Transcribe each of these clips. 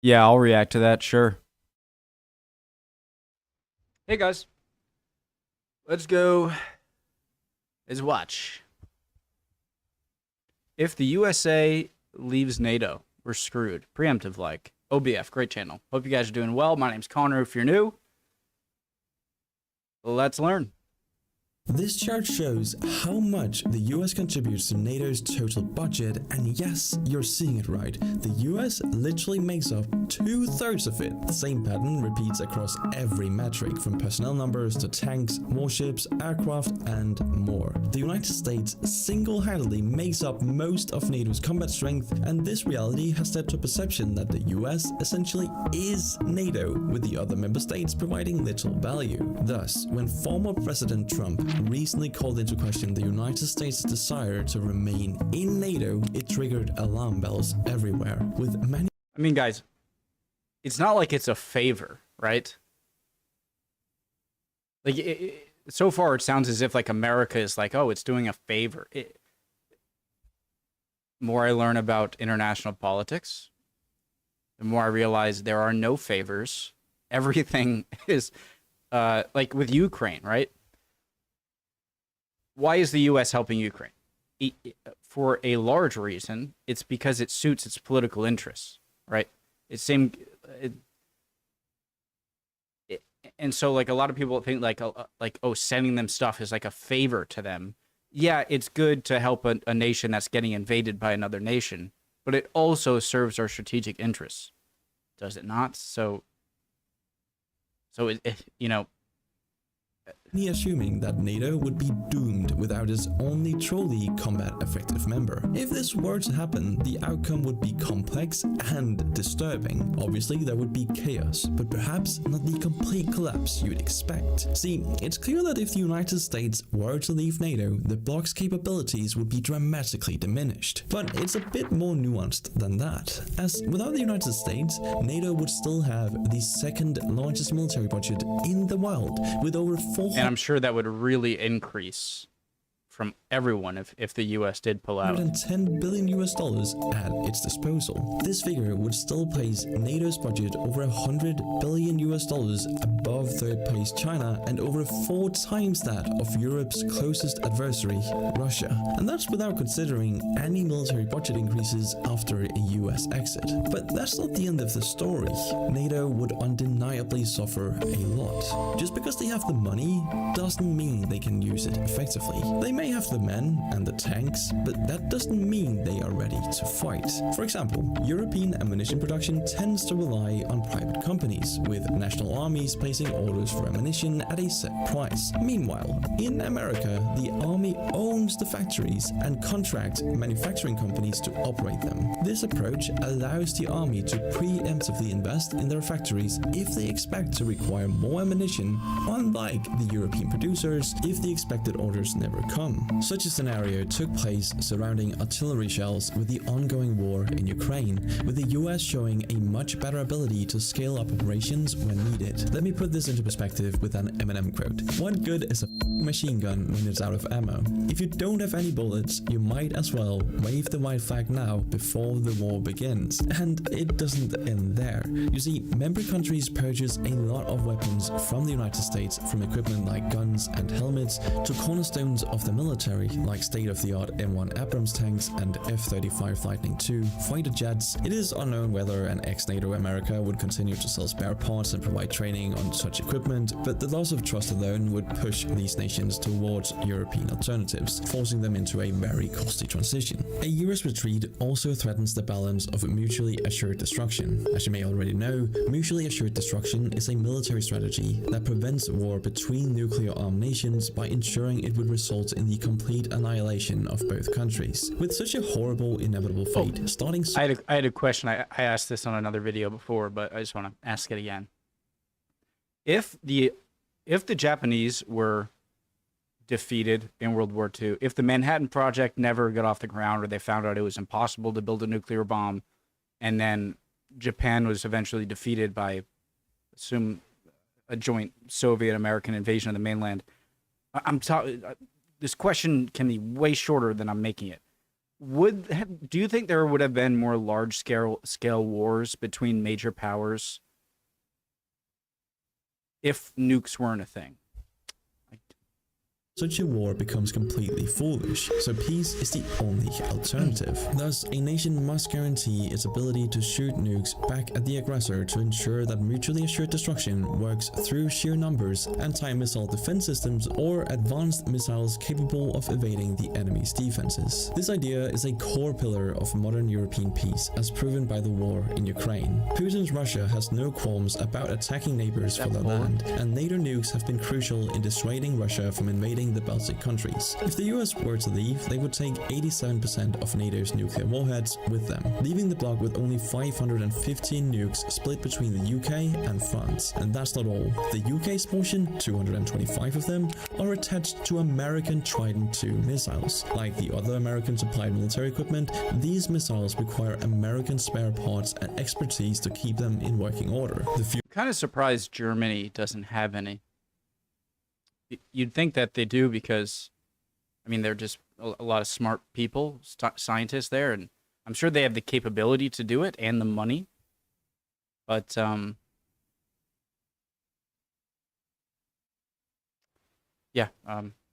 Yeah, I'll react to that, sure. Hey guys, let's go. Let's watch. If the USA leaves NATO, we're screwed. Preemptive like. OBF, great channel. Hope you guys are doing well. My name's Connor. If you're new, let's learn. This chart shows how much the US contributes to NATO's total budget, and yes, you're seeing it right. The US literally makes up 2/3 of it. The same pattern repeats across every metric, from personnel numbers to tanks, warships, aircraft, and more. The United States single-handedly makes up most of NATO's combat strength, and this reality has led to a perception that the US essentially is NATO, with the other member states providing little value. Thus, when former President Trump recently called into question the United States' desire to remain in NATO, it triggered alarm bells everywhere, with many— I mean, guys, it's not like it's a favor, right? Like, so far it sounds as if like America is like, oh, it's doing a favor. The more I learn about international politics, the more I realize there are no favors. Everything is like with Ukraine, right? Why is the U.S. helping Ukraine? For a large reason, it's because it suits its political interests, right? It's same, and so like a lot of people think like oh, sending them stuff is like a favor to them. Yeah, it's good to help a nation that's getting invaded by another nation, but it also serves our strategic interests, does it not? So you know. assuming that NATO would be doomed without its only truly combat-effective member. If this were to happen, the outcome would be complex and disturbing. Obviously, there would be chaos, but perhaps not the complete collapse you'd expect. See, it's clear that if the United States were to leave NATO, the bloc's capabilities would be dramatically diminished. But it's a bit more nuanced than that, as without the United States, NATO would still have the second largest military budget in the world, with over 400— And I'm sure that would really increase from everyone if the U.S. did pull out. $110 billion at its disposal. This figure would still place NATO's budget over $100 billion above third place China and over 4 times that of Europe's closest adversary, Russia. And that's without considering any military budget increases after a US exit. But that's not the end of the story. NATO would undeniably suffer a lot. Just because they have the money doesn't mean they can use it effectively. They may have the men and the tanks, but that doesn't mean they are ready to fight. For example, European ammunition production tends to rely on private companies, with national armies placing orders for ammunition at a set price. Meanwhile, in America, the army owns the factories and contracts manufacturing companies to operate them. This approach allows the army to preemptively invest in their factories if they expect to require more ammunition, unlike the European producers if the expected orders never come. Such a scenario took place surrounding artillery shells with the ongoing war in Ukraine, with the US showing a much better ability to scale up operations when needed. Let me put this into perspective with an Eminem quote. What good is a machine gun when it's out of ammo? If you don't have any bullets, you might as well wave the white flag now before the war begins. And it doesn't end there. You see, member countries purchase a lot of weapons from the United States, from equipment like guns and helmets to cornerstones of the military like state-of-the-art M1 Abrams tanks and F-35 Lightning II fighter jets. It is unknown whether an ex-NATO America would continue to sell spare parts and provide training on such equipment, but the loss of trust alone would push these nations towards European alternatives, forcing them into a very costly transition. A US retreat also threatens the balance of mutually assured destruction. As you may already know, mutually assured destruction is a military strategy that prevents war between nuclear-armed nations by ensuring it would result in the complete annihilation of both countries. With such a horrible, inevitable fate, starting— I had a question. I asked this on another video before, but I just want to ask it again. If the Japanese were defeated in World War II, if the Manhattan Project never got off the ground, or they found out it was impossible to build a nuclear bomb, and then Japan was eventually defeated by, assume, a joint Soviet-American invasion of the mainland, I'm talking— this question can be way shorter than I'm making it. do you think there would have been more large scale wars between major powers if nukes weren't a thing? Such a war becomes completely foolish, so peace is the only alternative. Thus, a nation must guarantee its ability to shoot nukes back at the aggressor to ensure that mutually assured destruction works through sheer numbers, anti-missile defense systems, or advanced missiles capable of evading the enemy's defenses. This idea is a core pillar of modern European peace, as proven by the war in Ukraine. Putin's Russia has no qualms about attacking neighbors for their land, and NATO nukes have been crucial in dissuading Russia from invading the Baltic countries. If the US were to leave, they would take 87% of NATO's nuclear warheads with them, leaving the bloc with only 515 nukes split between the UK and France. And that's not all. The UK's portion, 225 of them, are attached to American Trident II missiles. Like the other American supplied military equipment, these missiles require American spare parts and expertise to keep them in working order. I'm kind of surprised Germany doesn't have any. You'd think that they do because, I mean, they're just a lot of smart people, scientists there, and I'm sure they have the capability to do it and the money. But, yeah.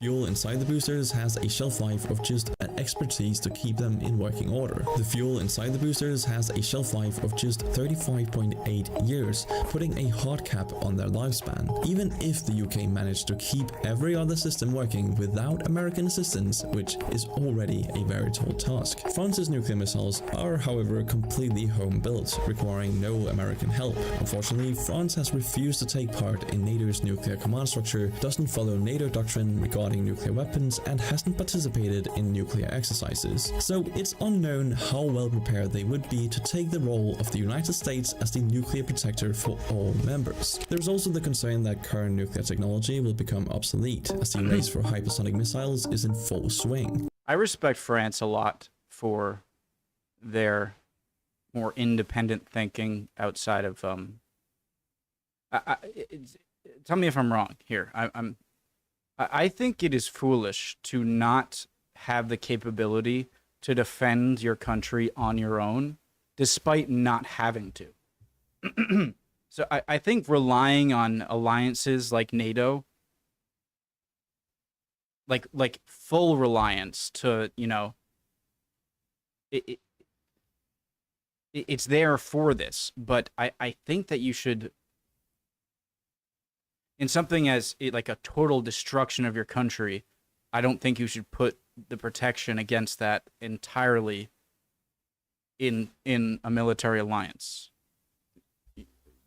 Fuel inside the boosters has a shelf life of just an expertise to keep them in working order. The fuel inside the boosters has a shelf life of just 35.8 years, putting a hard cap on their lifespan. Even if the UK managed to keep every other system working without American assistance, which is already a very tall task. France's nuclear missiles are, however, completely home-built, requiring no American help. Unfortunately, France has refused to take part in NATO's nuclear command structure, doesn't follow NATO doctrine regarding nuclear weapons, and hasn't participated in nuclear exercises. So it's unknown how well prepared they would be to take the role of the United States as the nuclear protector for all members. There's also the concern that current nuclear technology will become obsolete, as the race for hypersonic missiles is in full swing. I respect France a lot for their more independent thinking outside of tell me if I'm wrong here. I think it is foolish to not have the capability to defend your country on your own, despite not having to. So I think relying on alliances like NATO, like full reliance to, you know, it's there for this, but I think that you should, in something as like a total destruction of your country, I don't think you should put the protection against that entirely in a military alliance.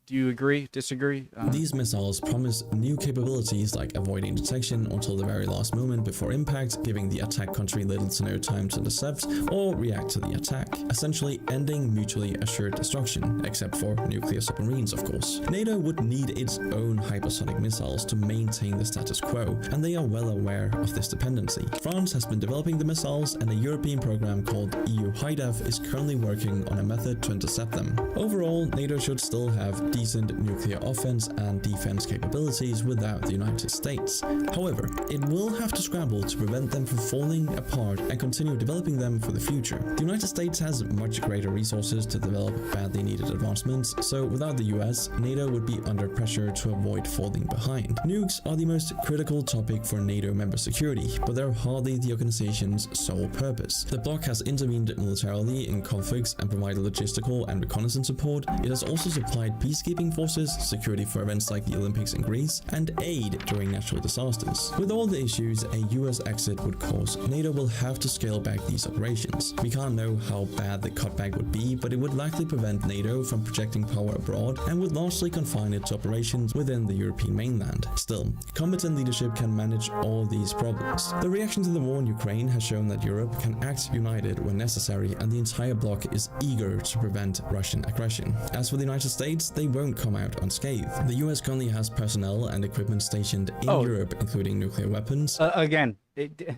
Do you agree? Disagree? These missiles promise new capabilities like avoiding detection until the very last moment before impact, giving the attack country little to no time to intercept or react to the attack, essentially ending mutually assured destruction, except for nuclear submarines, of course. NATO would need its own hypersonic missiles to maintain the status quo, and they are well aware of this dependency. France has been developing the missiles, and a European program called EU HIDEF is currently working on a method to intercept them. Overall, NATO should still have decent nuclear offense and defense capabilities without the United States. However, it will have to scramble to prevent them from falling apart and continue developing them for the future. The United States has much greater resources to develop badly needed advancements, so without the US, NATO would be under pressure to avoid falling behind. Nukes are the most critical topic for NATO member security, but they're hardly the organization's sole purpose. The bloc has intervened militarily in conflicts and provided logistical and reconnaissance support. It has also supplied peacekeeping forces, security for events like the Olympics in Greece, and aid during natural disasters. With all the issues a US exit would cause, NATO will have to scale back these operations. We can't know how bad the cutback would be, but it would likely prevent NATO from projecting power abroad and would largely confine it to operations within the European mainland. Still, competent leadership can manage all these problems. The reaction to the war in Ukraine has shown that Europe can act united when necessary, and the entire bloc is eager to prevent Russian aggression. As for the United States, they won't come out unscathed. The US currently has personnel and equipment stationed in Europe, including nuclear weapons. Again, it's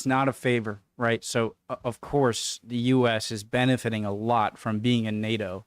not a favor, right? So, of course, the US is benefiting a lot from being in NATO,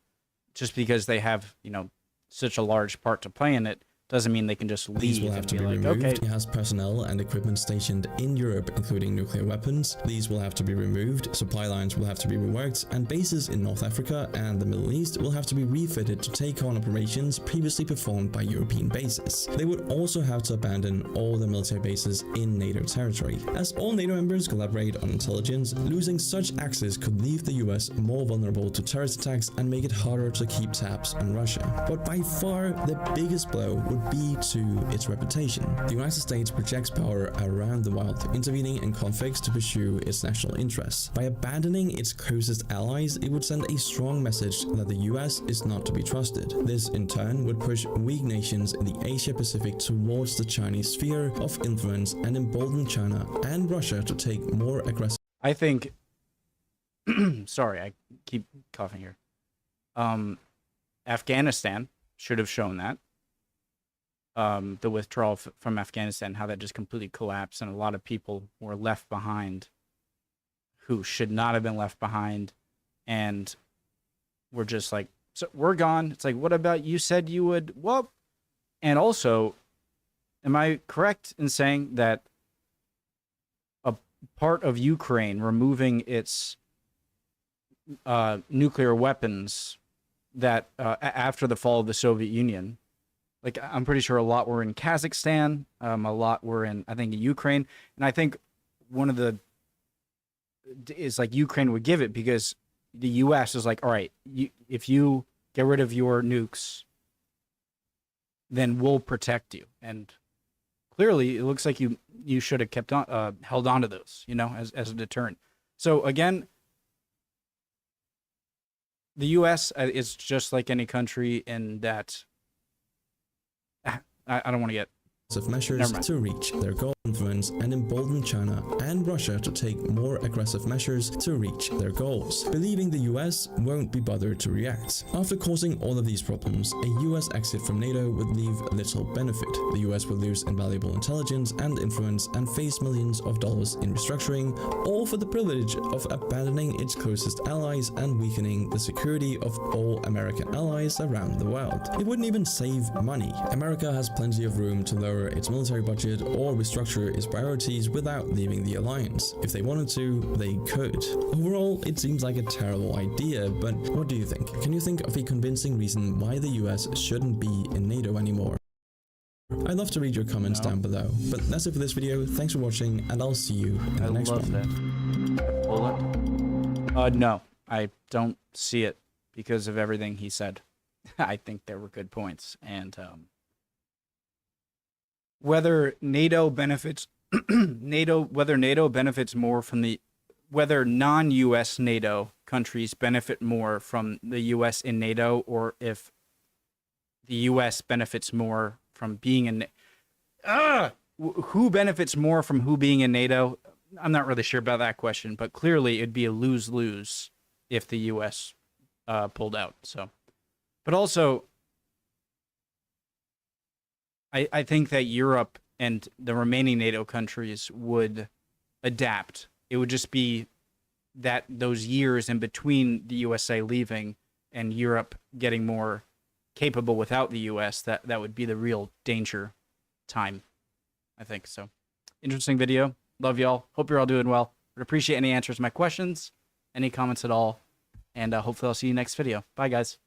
just because they have, you know, such a large part to play in it. doesn't mean they can just These leave will have and to be be like, removed. okay, It has personnel and equipment stationed in Europe, including nuclear weapons. These will have to be removed, supply lines will have to be reworked, and bases in North Africa and the Middle East will have to be refitted to take on operations previously performed by European bases. They would also have to abandon all the military bases in NATO territory. As all NATO members collaborate on intelligence, losing such access could leave the US more vulnerable to terrorist attacks and make it harder to keep tabs on Russia. But by far, the biggest blow would be to its reputation. The United States projects power around the world, intervening in conflicts to pursue its national interests. By abandoning its closest allies, it would send a strong message that the US is not to be trusted. This, in turn, would push weak nations in the Asia-Pacific towards the Chinese sphere of influence and embolden China and Russia to take more aggressive. I think, sorry, I keep coughing here. Afghanistan should have shown that. The withdrawal from Afghanistan, how that just completely collapsed, and a lot of people were left behind who should not have been left behind, and we're just like, so we're gone. It's like, what about you said you would? Well, and also, am I correct in saying that a part of Ukraine removing its nuclear weapons that after the fall of the Soviet Union, like I'm pretty sure a lot were in Kazakhstan, a lot were in, I think, Ukraine, and I think one of the is like Ukraine would give it because the U.S. is like, all right, if you get rid of your nukes, then we'll protect you. And clearly, it looks like you should have kept on held on to those, you know, as a deterrent. So again, the U.S. is just like any country in that. I don't want to get measures to reach their goal, influence and embolden China and Russia to take more aggressive measures to reach their goals, believing the US won't be bothered to react. After causing all of these problems, a US exit from NATO would leave little benefit. The US would lose invaluable intelligence and influence and face millions of dollars in restructuring, all for the privilege of abandoning its closest allies and weakening the security of all American allies around the world. It wouldn't even save money. America has plenty of room to lower its military budget or restructure its priorities without leaving the alliance. If they wanted to, they could. Overall, it seems like a terrible idea, but what do you think? Can you think of a convincing reason why the US shouldn't be in NATO anymore? I'd love to read your comments down below, but that's it for this video. Thanks for watching, and I'll see you in the next one. No, I don't see it because of everything he said. I think there were good points, and whether NATO benefits whether NATO benefits more from whether non-US NATO countries benefit more from the US in NATO, or if the US benefits more from being in who benefits more from who being in NATO? I'm not really sure about that question, but clearly it'd be a lose-lose if the US pulled out. So, but also I think that Europe and the remaining NATO countries would adapt. It would just be that those years in between the USA leaving and Europe getting more capable without the US, that would be the real danger time, I think. So, interesting video. Love y'all. Hope you're all doing well. Would appreciate any answers to my questions, any comments at all, and hopefully I'll see you next video. Bye, guys.